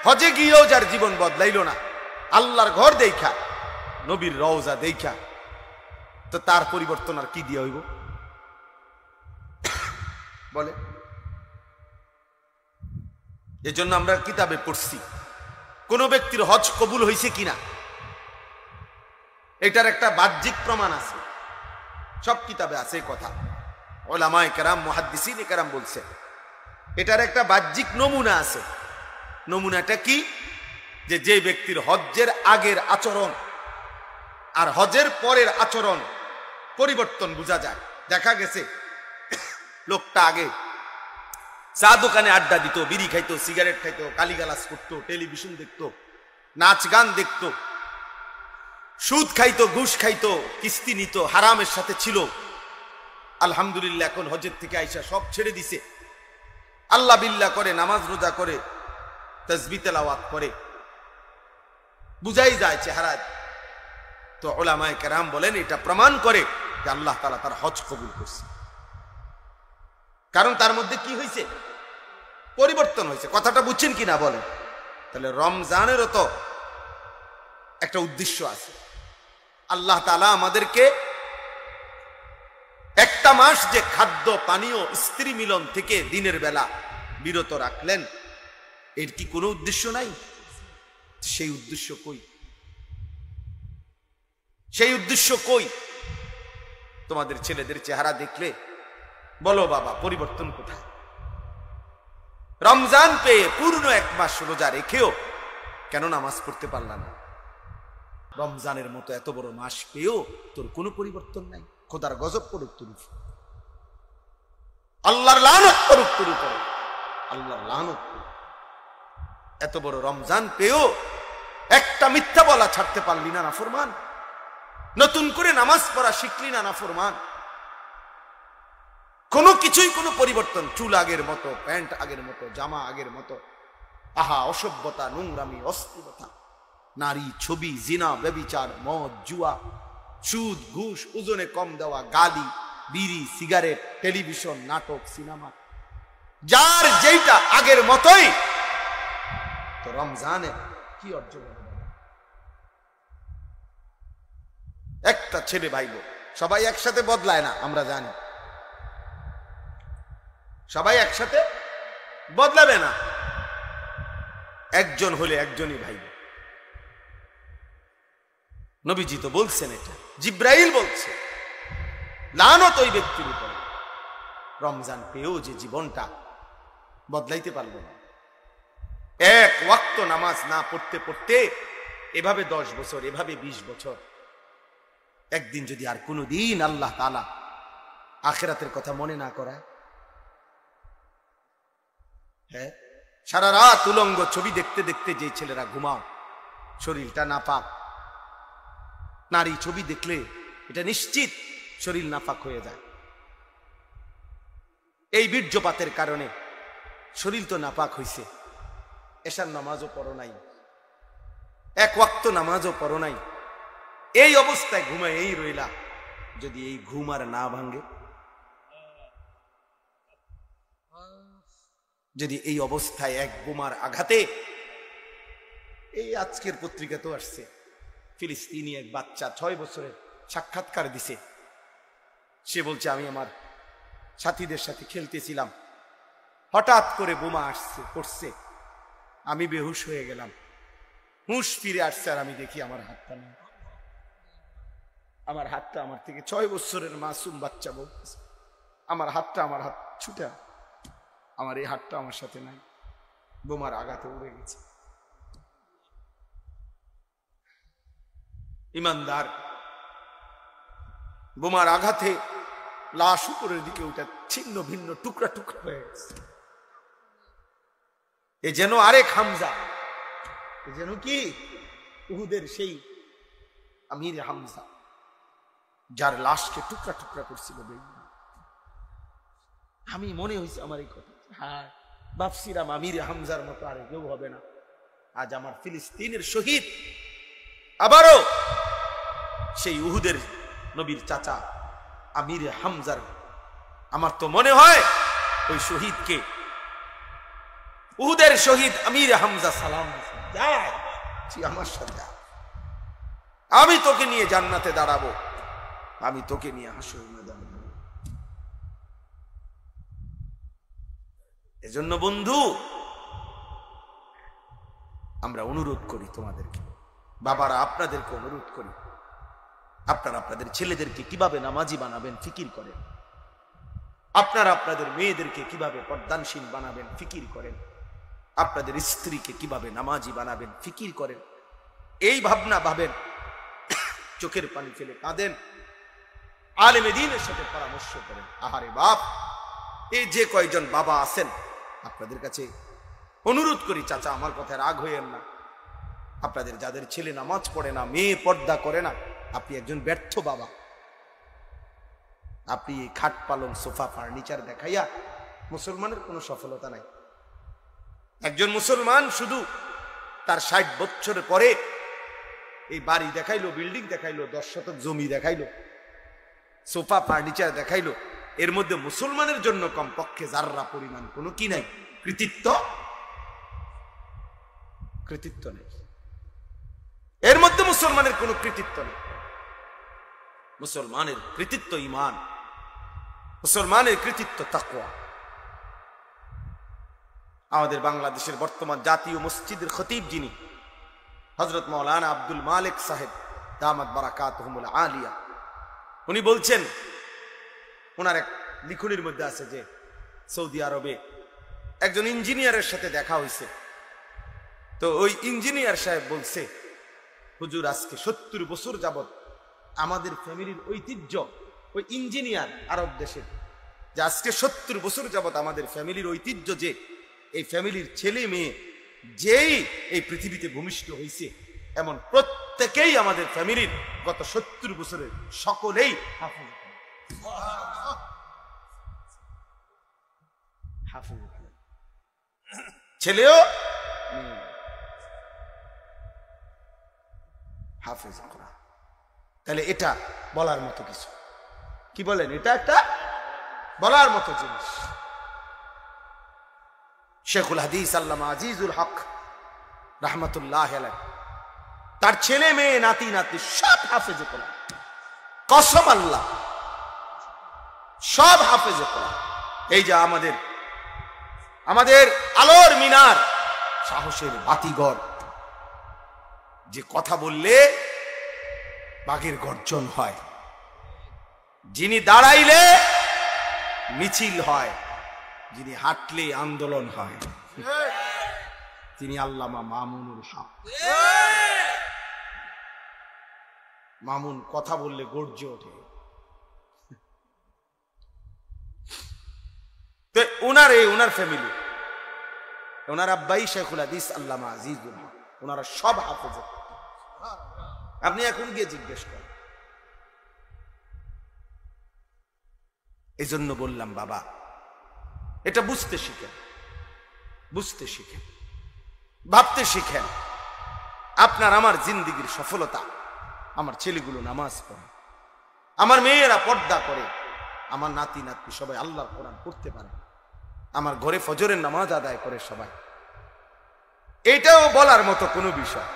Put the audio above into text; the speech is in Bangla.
হজে গিয়েও যার জীবন বদলাইল না, আল্লাহর ঘর দেখা, নবীর রওজা দেখা, তো তার পরিবর্তন আর কি দিয়ে হইব বলে? এজন্য আমরা কিতাবে পড়ছি কোন ব্যক্তির হজ কবুল হয়েছে কিনা এটার একটা বাহ্যিক প্রমাণ আছে, সব কিতাবে আছে কথা। উলামায়ে কেরাম, মুহাদ্দিসিনে কেরাম বলছে এটার একটা বাহ্যিক নমুনা আছে। নমুনাটা কি? যে ব্যক্তির হজ্জের আগের আচরণ আর হজের পরের আচরণ পরিবর্তন বোঝা যায়। দেখা গেছে লোকটা আগে চা দোকানে আড্ডা দিত, বিড়ি খাইতো, সিগারেট খাইতো, গালিগালাজ করতো, টেলিভিশন দেখতো, নাচ গান দেখতো, সুদ খাইতো, ঘুষ খাইতো, কিস্তি নিত, হারামের সাথে ছিল। আলহামদুলিল্লাহ এখন হজের থেকে আইসা সব ছেড়ে দিছে, আল্লাহ বিল্লাহ করে, নামাজ রোজা করে, তাসবিহ তেলাওয়াত করে, বুঝাই যায় চেহারা। তো উলামায়ে কেরাম বলেন এটা প্রমাণ করে যে আল্লাহ তাআলা তার হজ কবুল করছে, কারণ তার মধ্যে কি হয়েছে? পরিবর্তন হয়েছে। কথাটা বুঝছেন কিনা বলেন? তাহলে রমজানেরও তো একটা উদ্দেশ্য আছে। আল্লাহ তাআলা আমাদেরকে একটা মাস যে খাদ্য পানীয় স্ত্রী মিলন থেকে দিনের বেলা বিরত রাখলেন, এর কি কোনো উদ্দেশ্য নাই? সেই উদ্দেশ্য কই? সেই উদ্দেশ্য কই? তোমাদের ছেলেদের চেহারা দেখলে বলো বাবা পরিবর্তন কোথায়? রমজান পেয়ে পূর্ণ এক মাস রোজা রেখেও কেন নামাজ পড়তে পারলাম না? রমজানের মতো এত বড় মাস পেয়েও তোর কোনো পরিবর্তন নাই। খোদার গজব করুক তোর উপর, আল্লাহর লানত করুক তোর উপর, আল্লাহর লানত করুক। এত বড় রমজান পেয়েও একটা মিথ্যা বলা ছাড়তে পারলি না নাফরমান। নতুন করে নামাজ পড়া শিখলি না নাফরমান। কোনো কিছুই কোনো পরিবর্তন, চুল আগের মতো, প্যান্ট আগের মতো, জামা আগের মতো। আহা অসভ্যতা, নোংরামি, অস্থিরতা, নারী, ছবি, জিনা, ব্যভিচার, মদ, জুয়া, সুদ, ঘুষ, ওজনে কম দেওয়া, গালি, বিড়ি, সিগারেট, টেলিভিশন, নাটক, সিনেমা, যার যেটা আগের মতোই। তো রমজানে কি অর্জন হবে? একটা ছেলে ভাইবো, সবাই একসাথে বদলায় না, আমরা জানি। সবাই একসাথে বদলাবে না, একজন হলে একজনই ভাইবো। নবীজি তো বলছেন, এটা জিব্রাইল বলছে, লানত ওই ব্যক্তির উপর রমজান পেয়েও যে জীবনটা বদলাইতে পারল না। এক ওয়াক্ত নামাজ না পড়তে পড়তে এভাবে 10 বছর, এভাবে 20 বছর, একদিন যদি আর কোনোদিন আল্লাহ তাআলা আখিরাতের কথা মনে না করায়, হ্যাঁ, সারা রাত উলঙ্গ ছবি দেখতে দেখতে যে ছেলেরা ঘুমাও, শরীরটা নাপাক, নারী ছবি দেখলে এটা নিশ্চিত শরীর নাপাক হয়ে যায়। এই বীর্যপাতের কারণে শরীর তো নাপাক হইছে, এশার নামাজও পড়ো নাই, এক ওয়াক্ত নামাজও পড়ো নাই, এই অবস্থায় ঘুমায় এই রইলা। যদি এই ঘুম আর না ভাঙে, যদি এই অবস্থায় এক বোমার আঘাতে, এই আজকের পত্রিকা তো আসছে, ফিলিস্তিনি এক বাচ্চা 6 বছরের সাক্ষাৎকার দিছে। সে বলছে আমি আমার সাথীদের সাথে খেলতেছিলাম, হঠাৎ করে বোমা আসছে, পড়ছে, আমি বেহুশ হয়ে গেলাম, হুঁশ ফিরে আসছে, আর আমি দেখি আমার হাতটা নেই। আমার হাতটা, আমার থেকে 6 বছরের মাসুম বাচ্চা বলতেছে, আমার হাতটা, আমার হাত ছুটা, আমার এই হাতটা আমার সাথে নাই, বোমার আঘাতে উড়ে গেছে। ইমানদার, বোমার আঘাতে লাশ উপরের দিকে ওটা ছিন্ন ভিন্ন টুকরা টুকরা হয়ে গেছে। এ যেন আরেক হামজা, এ যেন কি উহুদের সেই আমির হামজা, যার লাশকে টুকরা টুকরা করছিল। আমি মনে হয়েছে আমার এই কথা, হ্যাঁ ভাবছিলাম আমির হামজার মতো আর কেউ হবে না। আজ আমার ফিলিস্তিনের শহীদ, আবারও সেই উহুদের নবীর চাচা আমির হামজার, আমার তো মনে হয় ওই শহীদকে উহুদের শহীদ আমির হামজা সালাম যায় তুই আমার সাথে, আমি তোকে নিয়ে জান্নাতে দাঁড়াবো, আমি তোকে নিয়ে হাসর ময়দানে দাঁড়াবো। এজন্য বন্ধু আমরা অনুরোধ করি তোমাদেরকে, বাবারা আপনাদেরকে অনুরোধ করি, আপনারা আপনাদের ছেলেদেরকে কিভাবে নামাজি বানাবেন ফিকির করেন, আপনারা আপনাদের মেয়েদেরকে কিভাবে পর্দানশীল বানাবেন ফিকির করেন, আপনাদের স্ত্রীকে কিভাবে নামাজি বানাবেন ফিকির করেন। এই ভাবনা ভাবেন, চোখের পানি ফেলে কাঁদেন, আলেমে দ্বীনের সাথে পরামর্শ করেন। আহারে বাপ, এই যে কয়জন বাবা আছেন আপনাদের কাছে অনুরোধ করি, চাচা আমার কথায় রাগ হইয়েন না, আপনাদের যাদের ছেলে নামাজ পড়ে না, মেয়ে পর্দা করে না, আপনি একজন ব্যর্থ বাবা। আপনি এই খাট পালং সোফা ফার্নিচার দেখাইয়া মুসলমানের কোনো সফলতা নাই। একজন মুসলমান শুধু তার 60 বছরের পরে এই বাড়ি দেখাইলো, বিল্ডিং দেখাইলো, 10 শতক জমি দেখাইলো, সোফা ফার্নিচার দেখাইলো, এর মধ্যে মুসলমানের জন্য কমপক্ষে যাররা পরিমাণ কোনো কি নাই, কৃতিত্ব নেই। এর মধ্যে মুসলমানের কোনো কৃতিত্ব নেই। মুসলমানের কৃতিত্ব ঈমান, মুসলমানের কৃতিত্ব তাকওয়া। আমাদের বাংলাদেশের বর্তমান জাতীয় মসজিদের খতিব যিনি হযরত মাওলানা আব্দুল মালিক সাহেব দামাত বারাকাতুহুমুল আলিয়া, উনি বলছেন, ওনার এক লিখনির মধ্যে আছে যে সৌদি আরবে একজন ইঞ্জিনিয়ারের সাথে দেখা হয়েছে। তো ওই ইঞ্জিনিয়ার সাহেব বলছে, হুজুর আজকে 70 বছর যাবত আমাদের ফ্যামিলির ঐতিহ্য, ওই ইঞ্জিনিয়ার আরব দেশের, যে আজকে 70 বছর যাবত আমাদের ফ্যামিলির ঐতিহ্য যে এই ফ্যামিলির ছেলে মেয়ে যেই এই পৃথিবীতে ভূমিষ্ঠ হয়েছে এমন প্রত্যেকেই আমাদের ফ্যামিলির গত 70 বছরের সকলেই হাফেজ, ছেলেও হাফেজ কোরআন। তাহলে এটা বলার মতো কিছু, কি বলেন, এটা একটা বলার মতো জিনিস। শেখুল হাদিস আল্লামা আজিজুল হক রাহমাতুল্লাহ আলাইহি, তার ছেলে মেয়ে নাতি নাতি সব হাফেজে কোরআন, কসম আল্লাহ, সব হাফেজে কোরআন। এই যে আমাদের আলোর মিনার, সাহসের বাতিঘর, যে কথা বললে বাঘের গর্জন হয়, যিনি দাঁড়াইলে মিছিল হয়, যিনি হাঁটলে আন্দোলন হয়, তিনি আল্লামা মামুনুল হক। মামুন কথা বললে গর্জে ওঠে। তো ওনার ফ্যামিলি, ওনার আব্বাই শেখুল হাদিস আল্লামা আজিজুল হক, ওনারা সব হাফেজ। আপনি এখন গিয়ে জিজ্ঞেস করেন। এই জন্য বললাম বাবা, এটা বুঝতে শিখেন, বুঝতে শিখেন, ভাবতে শিখেন। আপনার আমার জিন্দিগির সফলতা, আমার ছেলেগুলো নামাজ পড়ে, আমার মেয়েরা পর্দা করে, আমার নাতি নাতনি সবাই আল্লাহর কোরআন পড়তে পারে, আমার ঘরে ফজরের নামাজ আদায় করে সবাই, এটাও বলার মতো কোনো বিষয়।